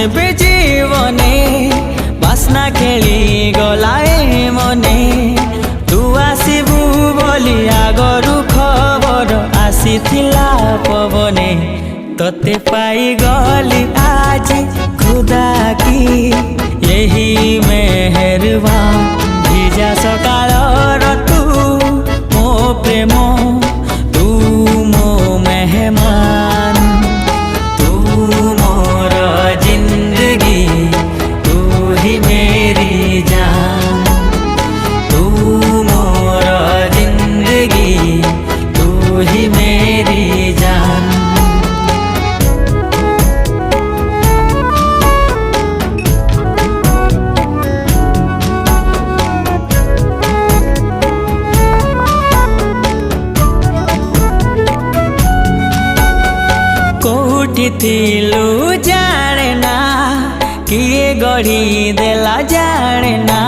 जेबे जीवने बास्ना खेली गलाए मने तू आसबू बोली आगरू खबर आसीथिला पवने तोते पाई गली आज खुदा की यही मेहरबान भिजा सकाल तू मो प्रेम तू मो मेहमान तू मोर जिंदगी तू ही मेरी जान तू मोर जिंदगी तू ही मेरी जान। थिलु जाने ना किए गढ़ी देला जाने ना।